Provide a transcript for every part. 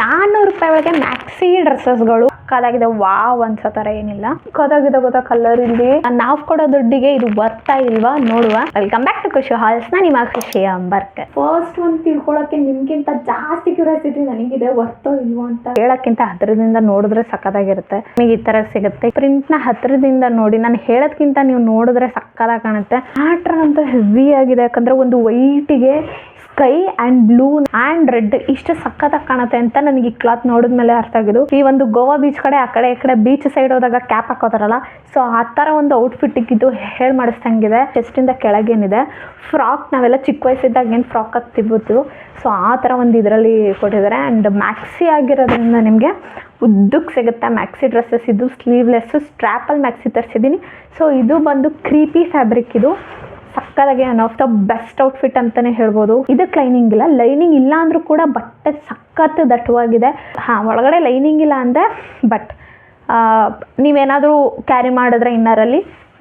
₹400 ಒಳಗೆ maxi ಡ್ರೆಸ್ಸಸ್ಗಳು ಸಕ್ಕದಾಗಿದೆ. Wow ಅನ್ಸೋ ಥರ ಏನಿಲ್ಲ, ಸಕ್ಕದಾಗಿದೆ ಗೊತ್ತಾ ಕಲರ್. ಇಲ್ಲಿ ನಾವು ಕೊಡೋ ದುಡ್ಡಿಗೆ ಇದು ಬರ್ತಾ ಇಲ್ವಾ ನೋಡುವ. ವೆಲ್ಕಮ್ ಬ್ಯಾಕ್ ಟು ಖುಷಿ ಹಾಲ್ಸ್. ನಿಮ್ಮ ಖುಷಿ ಅಂಬರ್ಕರ್. ಫಸ್ಟ್ ಒಂದು ತಿಳ್ಕೊಳಕ್ಕೆ ನಿಮ್ಗಿಂತ ಜಾಸ್ತಿ ಕ್ಯೂರಿಯಾಸಿಟಿ ನನಗಿದೆ, ವರ್ತೋ ಇಲ್ವೋ ಅಂತ. ಹೇಳಕ್ಕಿಂತ ಹತ್ರದಿಂದ ನೋಡಿದ್ರೆ ಸಕ್ಕದಾಗಿರುತ್ತೆ. ನಿಮಗೆ ಈ ತರ ಸಿಗುತ್ತೆ. ಪ್ರಿಂಟ್ ನ ಹತ್ರದಿಂದ ನೋಡಿ, ನಾನು ಹೇಳೋದ್ಕಿಂತ ನೀವು ನೋಡಿದ್ರೆ ಸಕ್ಕದಾಗಿ ಕಾಣುತ್ತೆ. ಪ್ಯಾಟ್ರನ್ ಅಂತೂ ಹೆವಿ ಆಗಿದೆ, ಯಾಕಂದ್ರೆ ಒಂದು ವೈಟಿಗೆ sky and blue and red ಇಷ್ಟು ಸಕ್ಕತ್ತಾಗಿ ಕಾಣುತ್ತೆ ಅಂತ ನನಗೆ ಈ ಕ್ಲಾತ್ ನೋಡಿದ್ಮೇಲೆ ಅರ್ಥ ಆಗಿದ್ದು. ಈ ಒಂದು ಗೋವಾ ಬೀಚ್ ಕಡೆ ಆ ಕಡೆ ಈ ಕಡೆ ಬೀಚ್ ಸೈಡ್ ಹೋದಾಗ ಕ್ಯಾಪ್ ಹಾಕೋತಾರಲ್ಲ, ಸೊ ಆ ಥರ ಒಂದು ಔಟ್ಫಿಟ್ ಇದು ಹೇಳಿ ಮಾಡಿಸ್ದಂಗಿದೆ. ಚೆಸ್ಟಿಂದ ಕೆಳಗೇನಿದೆ ಫ್ರಾಕ್, ನಾವೆಲ್ಲ ಚಿಕ್ಕ ವಯಸ್ಸಿದ್ದಾಗ ಏನು ಫ್ರಾಕ್ ಹಾಕ್ತಿರ್ಬೋದು, ಸೊ ಆ ಥರ ಒಂದು ಇದರಲ್ಲಿ ಕೊಟ್ಟಿದ್ದಾರೆ. ಆ್ಯಂಡ್ ಮ್ಯಾಕ್ಸಿ ಆಗಿರೋದ್ರಿಂದ ನಿಮಗೆ ಉದ್ದಕ್ಕೆ ಸಿಗುತ್ತೆ ಮ್ಯಾಕ್ಸಿ ಡ್ರೆಸ್ಸಸ್. ಇದು ಸ್ಲೀವ್ಲೆಸ್ಸು ಸ್ಟ್ರ್ಯಾಪಲ್ಲಿ ಮ್ಯಾಕ್ಸಿ ತರಿಸಿದ್ದೀನಿ. ಸೊ ಇದು ಬಂದು ಕ್ರೀಪಿ ಫ್ಯಾಬ್ರಿಕ್. ಇದು ಸಕ್ಕದಾಗಿ one of the best outfit ಅಂತಾನೆ ಹೇಳ್ಬೋದು. ಇದಕ್ಕೆ ಲೈನಿಂಗ್ ಇಲ್ಲ, ಲೈನಿಂಗ್ ಇಲ್ಲ ಅಂದ್ರೂ ಕೂಡ ಬಟ್ಟೆ ಸಖತ್ ದಟ್ಟವಾಗಿದೆ. ಒಳಗಡೆ ಲೈನಿಂಗ್ ಇಲ್ಲ ಅಂದರೆ ಬಟ್ ನೀವೇನಾದರೂ ಕ್ಯಾರಿ ಮಾಡಿದ್ರೆ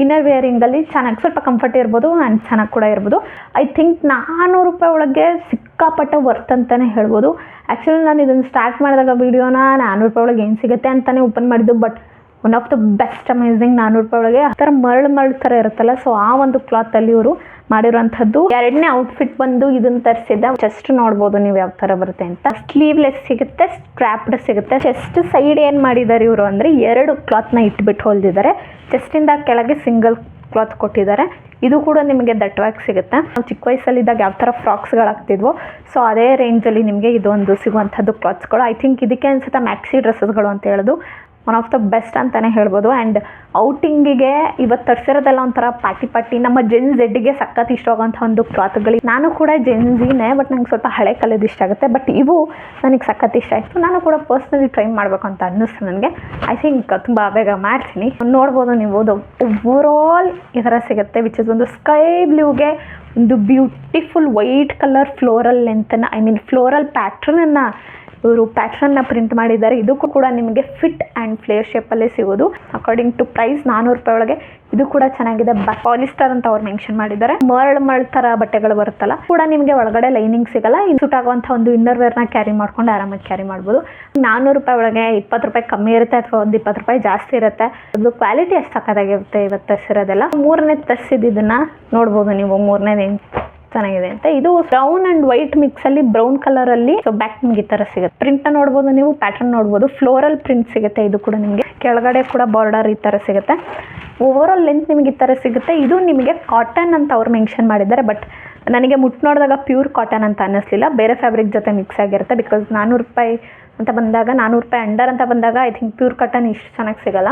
ಇನ್ನರ್ ವೇರಿಂಗಲ್ಲಿ ಚೆನ್ನಾಗಿ ಸ್ವಲ್ಪ ಕಂಫರ್ಟ್ ಇರ್ಬೋದು ಆ್ಯಂಡ್ ಚೆನ್ನಾಗಿ ಕೂಡ ಇರ್ಬೋದು. ಐ ಥಿಂಕ್ ₹400 ಒಳಗೆ ಸಿಕ್ಕಾಪಟ್ಟೆ ವರ್ತ್ ಅಂತಲೇ ಹೇಳ್ಬೋದು. ಆ್ಯಕ್ಚುಲಿ ನಾನು ಇದನ್ನು ಸ್ಟಾರ್ಟ್ ಮಾಡಿದಾಗ ವೀಡಿಯೋನ ₹400 ಒಳಗೆ ಏನು ಸಿಗುತ್ತೆ ಅಂತಲೇ ಓಪನ್ ಮಾಡಿದ್ದು. But one of the best amazing ₹400 ಒಳಗೆ ಆ ಥರ ಮರಳು ಥರ ಇರುತ್ತಲ್ಲ, ಸೊ ಆ ಒಂದು ಕ್ಲಾತಲ್ಲಿ ಇವರು ಮಾಡಿರುವಂಥದ್ದು. ಎರಡನೇ ಔಟ್ಫಿಟ್ ಬಂದು ಇದನ್ನ ತರಿಸಿದ್ದೆ. ಚೆಸ್ಟ್ ನೋಡ್ಬೋದು ನೀವು ಯಾವ ಥರ ಬರುತ್ತೆ ಅಂತ. ಸ್ಲೀವ್ಲೆಸ್ ಸಿಗುತ್ತೆ, ಸ್ಟ್ರ್ಯಾಪ್ಡ್ ಸಿಗುತ್ತೆ. ಚೆಸ್ಟ್ ಸೈಡ್ ಏನು ಮಾಡಿದ್ದಾರೆ ಇವರು ಅಂದರೆ 2 ಕ್ಲಾತ್ನ ಇಟ್ಬಿಟ್ಟು ಹೊಲ್ದಿದ್ದಾರೆ. ಚೆಸ್ಟಿಂದ ಕೆಳಗೆ ಸಿಂಗಲ್ ಕ್ಲಾತ್ ಕೊಟ್ಟಿದ್ದಾರೆ. ಇದು ಕೂಡ ನಿಮಗೆ ದಟ್ಟವಾಗಿ ಸಿಗುತ್ತೆ. ನಾವು ಚಿಕ್ಕ ವಯಸ್ಸಲ್ಲಿದ್ದಾಗ ಯಾವ ಥರ ಫ್ರಾಕ್ಸ್ಗಳು ಆಗ್ತಿದ್ವೋ, ಸೊ ಅದೇ ರೇಂಜಲ್ಲಿ ನಿಮಗೆ ಇದೊಂದು ಸಿಗುವಂಥದ್ದು ಕ್ಲಾತ್ಸ್ಗಳು. ಐ ಥಿಂಕ್ ಇದಕ್ಕೆ ಅನ್ಸುತ್ತೆ ಮ್ಯಾಕ್ಸಿ ಡ್ರೆಸ್ಸಸ್ಗಳು ಅಂತ ಹೇಳೋದು. ಒನ್ ಆಫ್ ದ ಬೆಸ್ಟ್ ಅಂತಲೇ ಹೇಳ್ಬೋದು. ಆ್ಯಂಡ್ ಔಟಿಂಗಿಗೆ ಇವತ್ತು ತರಿಸಿರೋದೆಲ್ಲ ಒಂಥರ ಪಾಟಿ ನಮ್ಮ ಜೆನ್ ಝೆಡ್ಗೆ ಸಖತ್ ಇಷ್ಟ ಆಗೋಂಥ ಒಂದು ಕ್ಲಾತ್ಗಳು. ನಾನು ಕೂಡ ಜೆನ್ ಝೀನೇ, ಬಟ್ ನಂಗೆ ಸ್ವಲ್ಪ ಹಳೆ ಕಾಲದ ಇಷ್ಟ ಆಗುತ್ತೆ. ಬಟ್ ಇವು ನನಗೆ ಸಖತ್ ಇಷ್ಟ ಆಯಿತು. ನಾನು ಕೂಡ ಪರ್ಸ್ನಲಿ ಟ್ರೈ ಮಾಡಬೇಕು ಅಂತ ಅನ್ನಿಸ್ತು ನನಗೆ. ಐ ಥಿಂಕ್ ತುಂಬ ಬೇಗ ಮಾಡ್ತೀನಿ. ನೋಡ್ಬೋದು ನೀವು, ಓವರಾಲ್ ಈ ಥರ ಸಿಗುತ್ತೆ. ವಿಚ್ ಇಸ್ ಒಂದು ಸ್ಕೈ ಬ್ಲೂಗೆ ಒಂದು ಬ್ಯೂಟಿಫುಲ್ ವೈಟ್ ಕಲರ್ ಫ್ಲೋರಲ್ ಲೆಂತನ್ನು, ಐ ಮೀನ್ ಫ್ಲೋರಲ್ ಪ್ಯಾಟ್ರನನ್ನು ಇವರು ಪ್ಯಾಟ್ರನ್ನ ಪ್ರಿಂಟ್ ಮಾಡಿದ್ದಾರೆ. ಇದಕ್ಕೂ ಕೂಡ ನಿಮಗೆ ಫಿಟ್ ಆ್ಯಂಡ್ ಫ್ಲೇರ್ ಶೇಪಲ್ಲೇ ಸಿಗೋದು. ಅಕಾರ್ಡಿಂಗ್ ಟು ಪ್ರೈಸ್ ₹400 ಒಳಗೆ ಇದು ಕೂಡ ಚೆನ್ನಾಗಿದೆ. ಪಾಲಿಸ್ಟರ್ ಅಂತ ಅವ್ರು ಮೆನ್ಷನ್ ಮಾಡಿದ್ದಾರೆ. ಮರಳು ಥರ ಬಟ್ಟೆಗಳು ಬರುತ್ತಲ್ಲ ಕೂಡ ನಿಮಗೆ ಒಳಗಡೆ ಲೈನಿಂಗ್ ಸಿಗಲ್ಲ. ಸೂಟ್ ಆಗುವಂಥ ಒಂದು ಇನ್ನರ್ ವೇರ್ನ ಕ್ಯಾರಿ ಮಾಡ್ಕೊಂಡು ಆರಾಮಾಗಿ ಕ್ಯಾರಿ ಮಾಡ್ಬೋದು. ₹400 ಒಳಗೆ ₹20 ಕಮ್ಮಿ ಇರುತ್ತೆ ಅಥವಾ ಒಂದು ₹20 ಜಾಸ್ತಿ ಇರುತ್ತೆ. ಅದು ಕ್ವಾಲಿಟಿ ಅಷ್ಟು ಸಕ್ಕತ್ತಾಗಿರುತ್ತೆ. ಇವತ್ತು ತರಿಸಿರೋದೆಲ್ಲ ಮೂರನೇ ತರಿಸಿದ್ದನ್ನ ನೋಡ್ಬೋದು ನೀವು. ಮೂರನೇದು ಚೆನ್ನಾಗಿದೆ ಅಂತ. ಇದು ಬ್ರೌನ್ ಅಂಡ್ ವೈಟ್ ಮಿಕ್ಸ್ ಅಲ್ಲಿ ಬ್ರೌನ್ ಕಲರ್ ಅಲ್ಲಿ ಬ್ಯಾಕ್ ನಿಮ್ಗೆ ಈ ತರ ಸಿಗುತ್ತೆ. ಪ್ರಿಂಟ್ ನೋಡ್ಬೋದು ನೀವು, ಪ್ಯಾಟರ್ನ್ ನೋಡ್ಬೋದು. ಫ್ಲೋರಲ್ ಪ್ರಿಂಟ್ ಸಿಗುತ್ತೆ. ಇದು ಕೂಡ ನಿಮಗೆ ಕೆಳಗಡೆ ಕೂಡ ಬಾರ್ಡರ್ ಈ ತರ ಸಿಗುತ್ತೆ. ಓವರಾಲ್ ಲೆಂತ್ ನಿಮ್ಗೆ ಈ ತರ ಸಿಗುತ್ತೆ. ಇದು ನಿಮಗೆ ಕಾಟನ್ ಅಂತ ಅವ್ರು ಮೆನ್ಷನ್ ಮಾಡಿದ್ದಾರೆ. ಬಟ್ ನನಗೆ ಮುಟ್ಟು ನೋಡಿದಾಗ ಪ್ಯೂರ್ ಕಾಟನ್ ಅಂತ ಅನ್ನಿಸ್ಲಿಲ್ಲ, ಬೇರೆ ಫ್ಯಾಬ್ರಿಕ್ ಜೊತೆ ಮಿಕ್ಸ್ ಆಗಿರುತ್ತೆ. ಬಿಕಾಸ್ ₹400 ಅಂತ ಬಂದಾಗ, ₹400 ಅಂಡರ್ ಅಂತ ಬಂದಾಗ ಐ ಥಿಂಕ್ ಪ್ಯೂರ್ ಕಾಟನ್ ಇಷ್ಟು ಚೆನ್ನಾಗಿ ಸಿಗಲ್ಲ.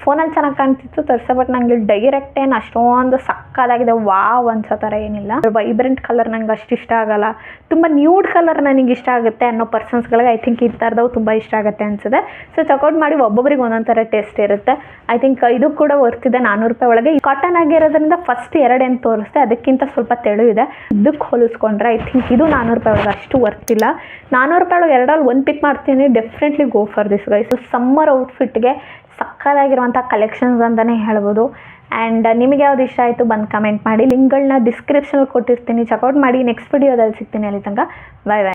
ಫೋನಲ್ಲಿ ಚೆನ್ನಾಗಿ ಕಾಣ್ತಿತ್ತು ತರಿಸೋ, ಬಟ್ ನಂಗೆ ಡೈರೆಕ್ಟ್ ಏನು ಅಷ್ಟೊಂದು ಸಕ್ಕದಾಗಿದೆ ವಾವ್ ಅನ್ಸೋ ಥರ ಏನಿಲ್ಲ. ವೈಬ್ರೆಂಟ್ ಕಲರ್ ನಂಗೆ ಅಷ್ಟು ಇಷ್ಟ ಆಗಲ್ಲ. ತುಂಬ ನ್ಯೂಡ್ ಕಲರ್ ನನಗೆ ಇಷ್ಟ ಆಗುತ್ತೆ ಅನ್ನೋ ಪರ್ಸನ್ಸ್ಗಳಿಗೆ ಐ ಥಿಂಕ್ ಈ ಥರದವು ತುಂಬ ಇಷ್ಟ ಆಗುತ್ತೆ ಅನ್ಸುತ್ತೆ. ಸೊ ಚೆಕ್ಔಟ್ ಮಾಡಿ, ಒಬ್ಬೊಬ್ರಿಗೆ ಒಂದೊಂದು ಥರ ಟೇಸ್ಟ್ ಇರುತ್ತೆ. ಐ ಥಿಂಕ್ ಇದು ಕೂಡ ವರ್ತಿದೆ ₹400 ಒಳಗೆ. ಕಾಟನ್ ಆಗಿರೋದ್ರಿಂದ ಫಸ್ಟ್ 2 ಏನು ತೋರಿಸ್ತೆ, ಅದಕ್ಕಿಂತ ಸ್ವಲ್ಪ ತೆಳು ಇದೆ. ಇದಕ್ಕೆ ಹೋಲಿಸ್ಕೊಂಡ್ರೆ ಐ ಥಿಂಕ್ ಇದು ₹400 ಒಳಗೆ ಅಷ್ಟು ವರ್ತಿಲ್ಲ. ₹400 ಒಳಗೆ 2ರಲ್ಲಿ ಒಂದು ಪಿಕ್ ಮಾಡ್ತೀನಿ. Definitely go for this guys. Summer ಔಟ್ಫಿಟ್ಗೆ ಸಕ್ಕದಾಗಿರುವಂಥ ಕಲೆಕ್ಷನ್ಸ್ ಅಂತಲೇ ಹೇಳ್ಬೋದು. ಆ್ಯಂಡ್ ನಿಮಗೆ ಯಾವ್ದು ಇಷ್ಟ ಆಯಿತು ಬಂದು ಕಮೆಂಟ್ ಮಾಡಿ. ಲಿಂಕ್ಗಳನ್ನ ಡಿಸ್ಕ್ರಿಪ್ಷನಲ್ಲಿ ಕೊಟ್ಟಿರ್ತೀನಿ, ಚೆಕ್ಔಟ್ ಮಾಡಿ. ನೆಕ್ಸ್ಟ್ ವಿಡಿಯೋದಲ್ಲಿ ಸಿಗ್ತೀನಿ. ಅಲ್ಲಿ ತನಕ ಬಾಯ್ ಬಾಯ್.